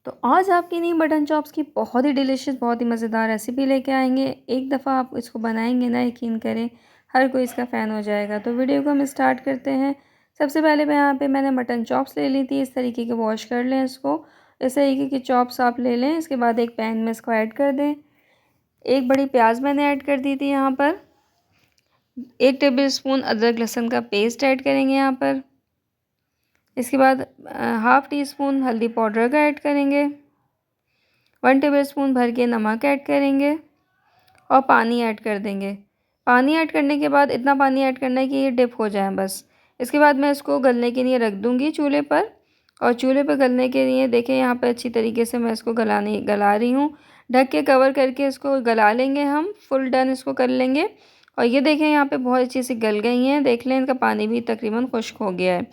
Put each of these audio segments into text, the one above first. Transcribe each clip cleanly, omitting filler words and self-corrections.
तो आज आपके लिए मटन चॉप्स की बहुत ही डिलीशियस, बहुत ही मज़ेदार रेसिपी लेके आएंगे। एक दफ़ा आप इसको बनाएंगे ना, यकीन करें हर कोई इसका फ़ैन हो जाएगा। तो वीडियो को हम स्टार्ट करते हैं। सबसे पहले यहाँ पे मैंने मटन चॉप्स ले ली थी। इस तरीके के वॉश कर लें इसको। इस तरीके की चॉप्स आप ले लें। इसके बाद एक पैन में इसको ऐड कर दें। एक बड़ी प्याज मैंने ऐड कर दी थी यहाँ पर। 1 टेबल स्पून अदरक लहसुन का पेस्ट ऐड करेंगे यहाँ पर। इसके बाद हाफ़ टी स्पून हल्दी पाउडर का ऐड करेंगे। 1 टेबलस्पून भर के नमक ऐड करेंगे और पानी ऐड कर देंगे। पानी ऐड करने के बाद इतना पानी ऐड करना है कि ये डिप हो जाए बस। इसके बाद मैं इसको गलने के लिए रख दूँगी चूल्हे पर। और चूल्हे पर गलने के लिए देखें यहाँ पे अच्छी तरीके से मैं इसको गला रही हूँ। ढक के कवर करके इसको गला लेंगे हम, फुल डन इसको कर लेंगे। और ये देखें यहाँ पे बहुत अच्छी सी गल गई हैं। देख लें इनका पानी भी तकरीबन खुश्क हो गया है।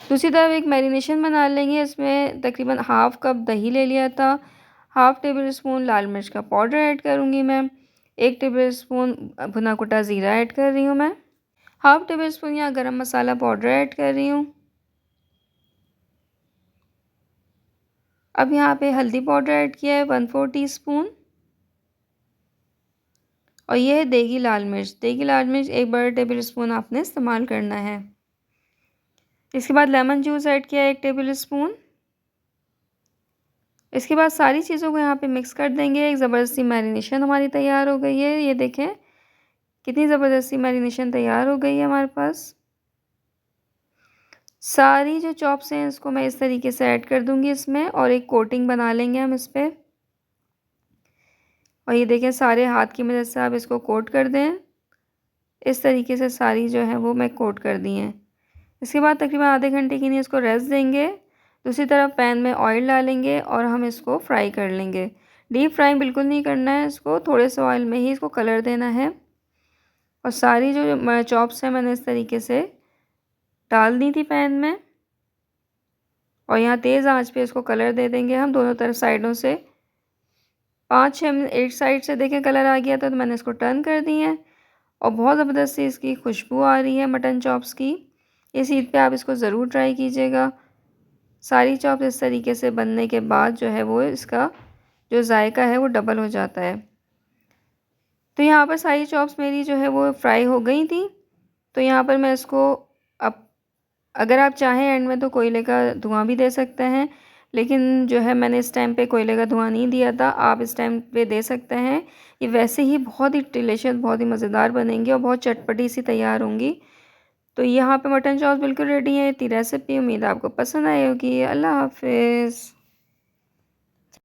दूसरी तरफ एक मैरिनेशन बना लेंगे। इसमें तकरीबन हाफ़ कप दही ले लिया था। हाफ़ टेबल स्पून लाल मिर्च का पाउडर ऐड करूँगी मैं। 1 टेबल स्पून भुना कुटा ज़ीरा ऐड कर रही हूँ मैं। हाफ़ टेबल स्पून यहाँ गरम मसाला पाउडर ऐड कर रही हूँ। अब यहाँ पे हल्दी पाउडर ऐड किया है 1/4 टीस्पून। और ये है देगी लाल मिर्च। देगी लाल मिर्च 1 बड़ा टेबल स्पून आपने इस्तेमाल करना है। इसके बाद लेमन जूस ऐड किया है 1 टेबल स्पून। इसके बाद सारी चीज़ों को यहाँ पे मिक्स कर देंगे। एक ज़बरदस्ती मैरिनेशन हमारी तैयार हो गई है। ये देखें कितनी ज़बरदस्ती मैरिनेशन तैयार हो गई है हमारे पास। सारी जो चॉप्स हैं इसको मैं इस तरीके से ऐड कर दूँगी इसमें और एक कोटिंग बना लेंगे हम इस पर। और ये देखें सारे हाथ की मदद से आप इसको कोट कर दें। इस तरीके से सारी जो है वो मैं कोट कर दी हैं। इसके बाद तकरीबन आधे घंटे के लिए इसको रेस्ट देंगे। दूसरी तरफ पैन में ऑयल डालेंगे और हम इसको फ्राई कर लेंगे। डीप फ्राई बिल्कुल नहीं करना है इसको, थोड़े से ऑयल में ही इसको कलर देना है। और सारी जो चॉप्स हैं मैंने इस तरीके से डाल दी थी पैन में। और यहाँ तेज़ आंच पे इसको कलर दे देंगे हम दोनों तरफ साइडों से। 5-6 मिनट एक साइड से देखें कलर आ गया था तो मैंने इसको टर्न कर दी है। और बहुत ज़बरदस्त सी इसकी खुशबू आ रही है मटन चॉप्स की। इस ईद पे आप इसको ज़रूर ट्राई कीजिएगा। सारी चॉप्स इस तरीके से बनने के बाद जो है वो इसका जो जायका है वो डबल हो जाता है। तो यहाँ पर सारी चॉप्स मेरी जो है वो फ्राई हो गई थी। तो यहाँ पर मैं इसको अब अगर आप चाहें एंड में तो कोयले का धुआं भी दे सकते हैं, लेकिन जो है मैंने इस टाइम पे कोयले का धुआं नहीं दिया था। आप इस टाइम पे दे सकते हैं। ये वैसे ही बहुत ही डिलीशियस, बहुत ही मज़ेदार बनेंगी और बहुत चटपटी सी तैयार होंगी। तो यहाँ पे मटन चॉप्स बिल्कुल रेडी है। इतनी रेसिपी, उम्मीद आपको पसंद आई होगी। अल्लाह हाफ़िज़।